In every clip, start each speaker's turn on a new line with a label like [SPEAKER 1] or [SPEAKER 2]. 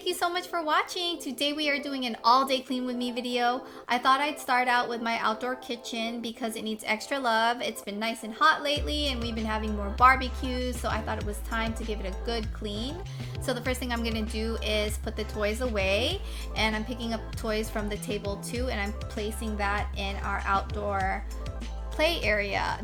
[SPEAKER 1] thank you so much for watching. Today we are doing an all-day clean with me video. I thought I'd start out with my outdoor kitchen because it needs extra love. It's been nice and hot lately and we've been having more barbecues, so I thought it was time to give it a good clean. So the first thing I'm gonna do is put the toys away, and I'm picking up toys from the table too, and I'm placing that in our outdoor play area.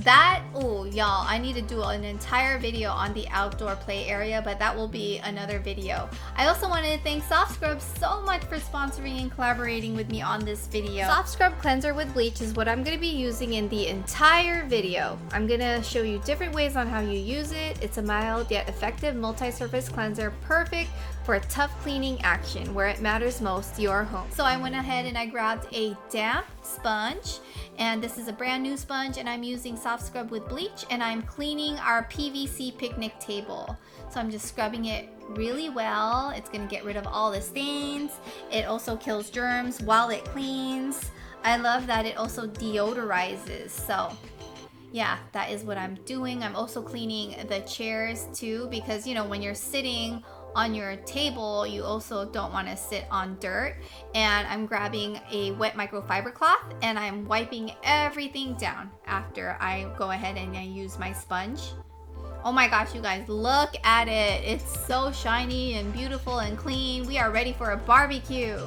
[SPEAKER 1] Oh y'all, I need to do an entire video on the outdoor play area, but that will be another video. I also wanted to thank Soft Scrub so much for sponsoring and collaborating with me on this video. Soft Scrub Cleanser with Bleach is what I'm going to be using in the entire video. I'm going to show you different ways on how you use it. It's a mild yet effective multi-surface cleanser, perfect for a tough cleaning action where it matters most, your home. So I went ahead and I grabbed a damp sponge, and this is a brand new sponge, and I'm using Soft Scrub with Bleach, and I'm cleaning our PVC picnic table. So I'm just scrubbing it really well. It's gonna get rid of all the stains. It also kills germs while it cleans. I love that it also deodorizes. So yeah, that is what I'm doing. I'm also cleaning the chairs too, because you know, when you're sitting on your table, you also don't want to sit on dirt. And I'm grabbing a wet microfiber cloth and I'm wiping everything down after I go ahead and I use my sponge. Oh my gosh, you guys, look at it. It's so shiny and beautiful and clean. We are ready for a barbecue.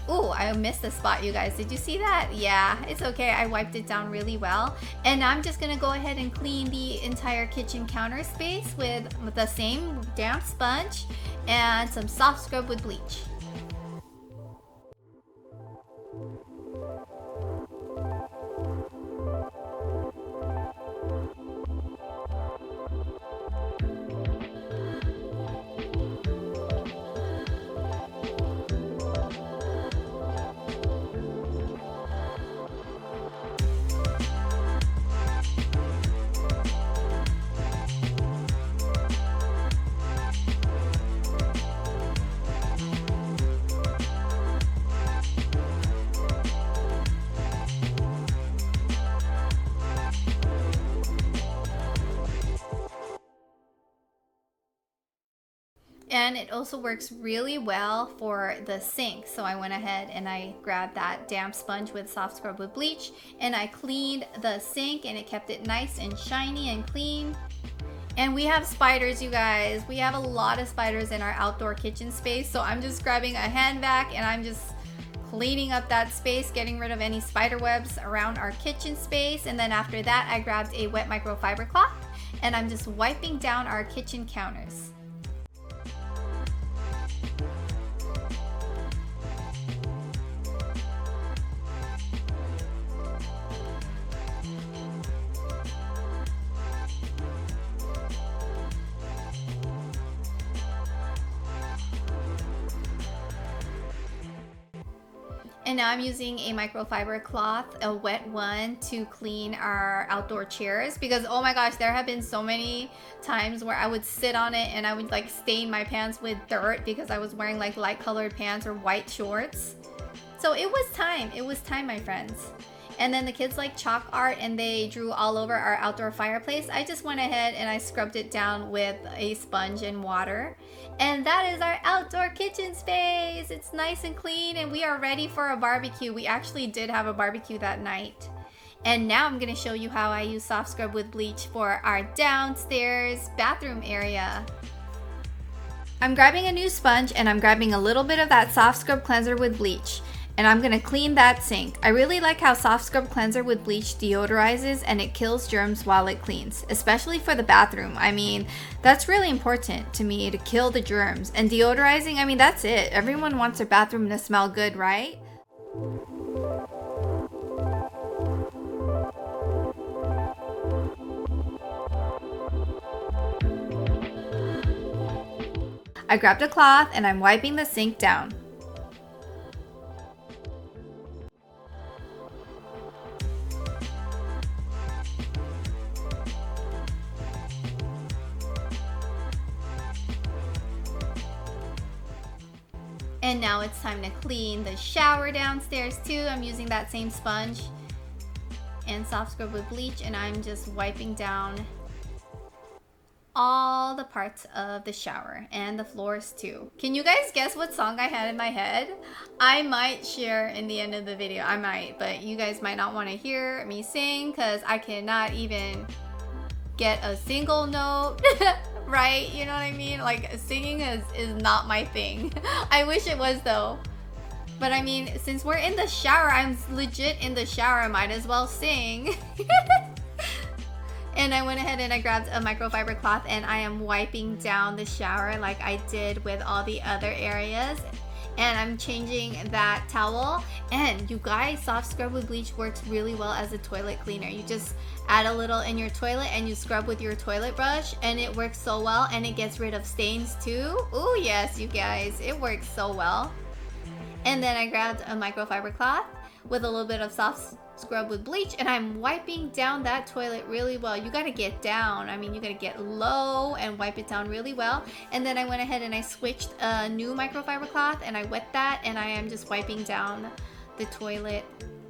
[SPEAKER 1] Ooh, I missed a spot, you guys. Did you see that? Yeah, it's okay. I wiped it down really well. And I'm just gonna go ahead and clean the entire kitchen counter space with the same damp sponge and some Soft Scrub with Bleach. And it also works really well for the sink. So I went ahead and I grabbed that damp sponge with Soft Scrub with Bleach, and I cleaned the sink, and it kept it nice and shiny and clean. And we have spiders, you guys. We have a lot of spiders in our outdoor kitchen space. So I'm just grabbing a hand vac and I'm just cleaning up that space, getting rid of any spider webs around our kitchen space. And then after that, I grabbed a wet microfiber cloth and I'm just wiping down our kitchen counters. And now I'm using a microfiber cloth, a wet one, to clean our outdoor chairs, because oh my gosh, there have been so many times where I would sit on it and I would like stain my pants with dirt because I was wearing like light colored pants or white shorts. So it was time, my friends. And then the kids like chalk art and they drew all over our outdoor fireplace. I just went ahead and I scrubbed it down with a sponge and water. And that is our outdoor kitchen space. It's nice and clean and we are ready for a barbecue. We actually did have a barbecue that night. And now I'm gonna show you how I use Soft Scrub with Bleach for our downstairs bathroom area. I'm grabbing a new sponge and I'm grabbing a little bit of that Soft Scrub cleanser with Bleach. And I'm gonna clean that sink. I really like how Soft Scrub Cleanser with Bleach deodorizes and it kills germs while it cleans, especially for the bathroom. I mean, that's really important to me, to kill the germs. And deodorizing, I mean, that's it. Everyone wants their bathroom to smell good, right? I grabbed a cloth and I'm wiping the sink down. And now it's time to clean the shower downstairs too. I'm using that same sponge and Soft Scrub with Bleach, and I'm just wiping down all the parts of the shower and the floors too. Can you guys guess what song I had in my head? I might share in the end of the video. I might, but you guys might not want to hear me sing because I cannot even get a single note right. You know what I mean? Like, singing is not my thing. I wish it was though. But I mean, since we're in the shower, I'm legit in the shower, I might as well sing. And I went ahead and I grabbed a microfiber cloth and I am wiping down the shower like I did with all the other areas. And I'm changing that towel. And you guys, soft scrub with bleach works really well as a toilet cleaner. You just add a little in your toilet and you scrub with your toilet brush and it works so well, and it gets rid of stains too. Oh yes, you guys, it works so well. And then I grabbed a microfiber cloth with a little bit of soft scrub with bleach and I'm wiping down that toilet really well. You gotta get down. I mean, you gotta get low and wipe it down really well. And then I went ahead and I switched a new microfiber cloth and I wet that and I am just wiping down the toilet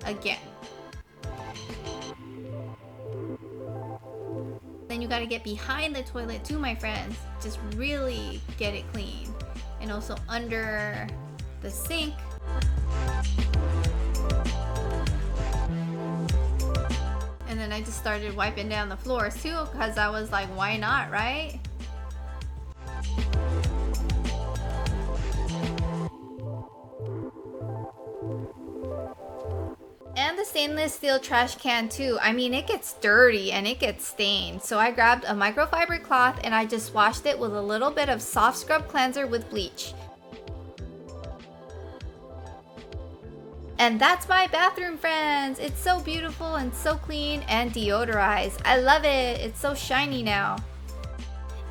[SPEAKER 1] again. Then you gotta get behind the toilet too, my friends. Just really get it clean. And also under the sink. And then I just started wiping down the floors too because I was like, why not, right? And the stainless steel trash can too. I mean, it gets dirty and it gets stained. So I grabbed a microfiber cloth and I just washed it with a little bit of soft scrub cleanser with bleach. And that's my bathroom, friends. It's so beautiful and so clean and deodorized. I love it. It's so shiny now.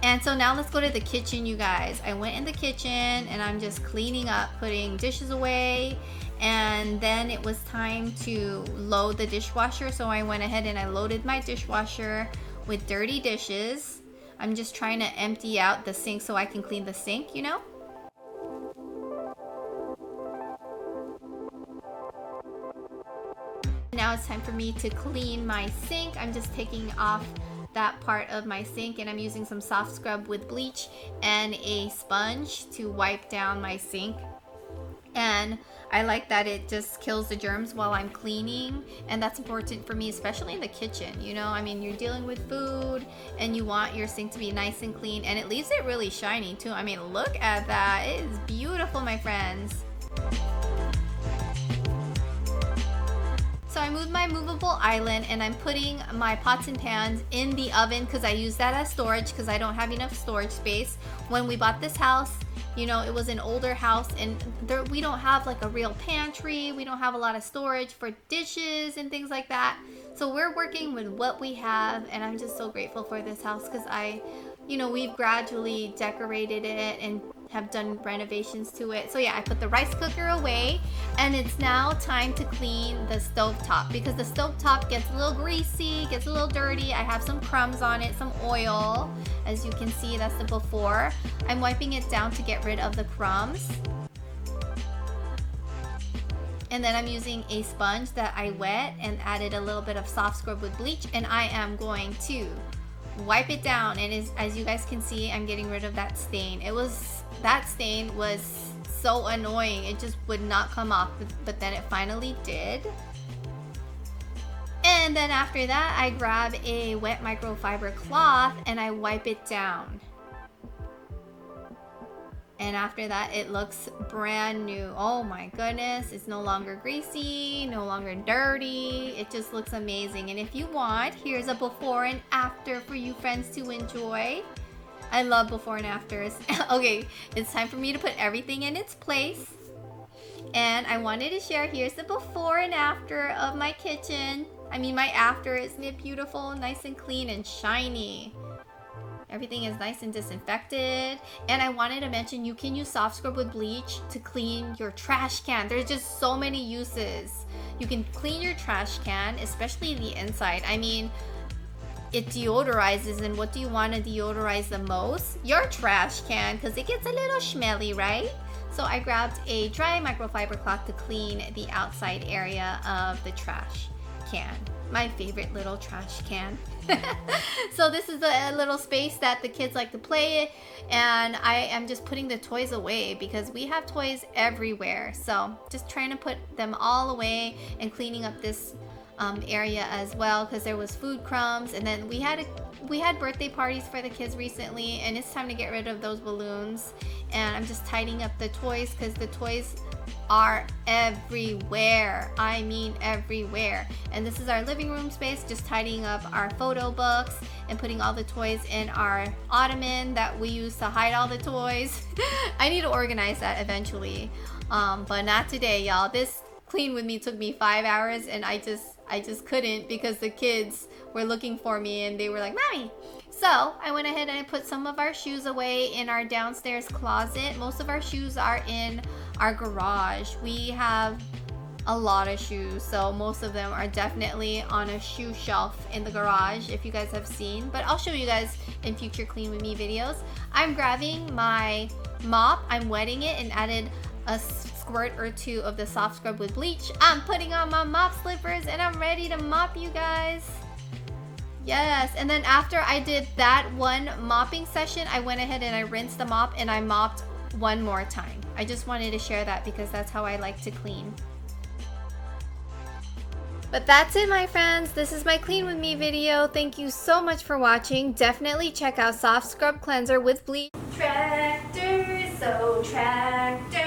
[SPEAKER 1] And so now let's go to the kitchen, you guys. I went in the kitchen and I'm just cleaning up, putting dishes away. And then it was time to load the dishwasher. So I went ahead and I loaded my dishwasher with dirty dishes. I'm just trying to empty out the sink so I can clean the sink, you know? Now it's time for me to clean my sink. I'm just taking off that part of my sink and I'm using some soft scrub with bleach and a sponge to wipe down my sink. And I like that it just kills the germs while I'm cleaning, and that's important for me, especially in the kitchen. You know, I mean, you're dealing with food and you want your sink to be nice and clean, and it leaves it really shiny too. I mean, look at that. It is beautiful, my friends. So I moved my movable island and I'm putting my pots and pans in the oven because I use that as storage because I don't have enough storage space. When we bought this house, you know, it was an older house and we don't have like a real pantry. We don't have a lot of storage for dishes and things like that. So we're working with what we have, and I'm just so grateful for this house because we've gradually decorated it and have done renovations to it. So yeah, I put the rice cooker away and it's now time to clean the stovetop because the stovetop gets a little greasy, gets a little dirty. I have some crumbs on it, some oil. As you can see, that's the before. I'm wiping it down to get rid of the crumbs. And then I'm using a sponge that I wet and added a little bit of soft scrub with bleach, and I am going to wipe it down. And as you guys can see, I'm getting rid of that stain. That stain was so annoying. It just would not come off, but then it finally did. And then after that, I grab a wet microfiber cloth and I wipe it down. And after that, it looks brand new. Oh my goodness, it's no longer greasy, no longer dirty. It just looks amazing. And if you want, here's a before and after for you friends to enjoy. I love before and afters. Okay, it's time for me to put everything in its place. And I wanted to share, here's the before and after of my kitchen. I mean, my after, isn't it beautiful, nice and clean and shiny? Everything is nice and disinfected. And I wanted to mention, you can use soft scrub with bleach to clean your trash can. There's just so many uses. You can clean your trash can, especially the inside. I mean, it deodorizes, and what do you want to deodorize the most? Your trash can, because it gets a little smelly, right? So I grabbed a dry microfiber cloth to clean the outside area of the trash can. My favorite little trash can. So this is a little space that the kids like to play, and I am just putting the toys away because we have toys everywhere. So just trying to put them all away and cleaning up this area as well, because there was food crumbs, and then we had birthday parties for the kids recently, and it's time to get rid of those balloons. And I'm just tidying up the toys because the toys are everywhere. I mean everywhere. And this is our living room space, just tidying up our photo books and putting all the toys in our ottoman that we use to hide all the toys. I need to organize that eventually, but not today, y'all. This clean with me took me 5 hours, and I just couldn't because the kids were looking for me and they were like, "Mommy." So I went ahead and I put some of our shoes away in our downstairs closet. Most of our shoes are in our garage. We have a lot of shoes, so most of them are definitely on a shoe shelf in the garage, if you guys have seen, but I'll show you guys in future clean with me videos. I'm grabbing my mop, I'm wetting it, and added a squirt or two of the soft scrub with bleach. I'm putting on my mop slippers and I'm ready to mop, you guys. Yes, and then after I did that one mopping session, I went ahead and I rinsed the mop and I mopped one more time. I just wanted to share that because that's how I like to clean. But that's it, my friends. This is my clean with me video. Thank you so much for watching. Definitely check out Soft Scrub Cleanser with bleach. Tractors, oh tractors.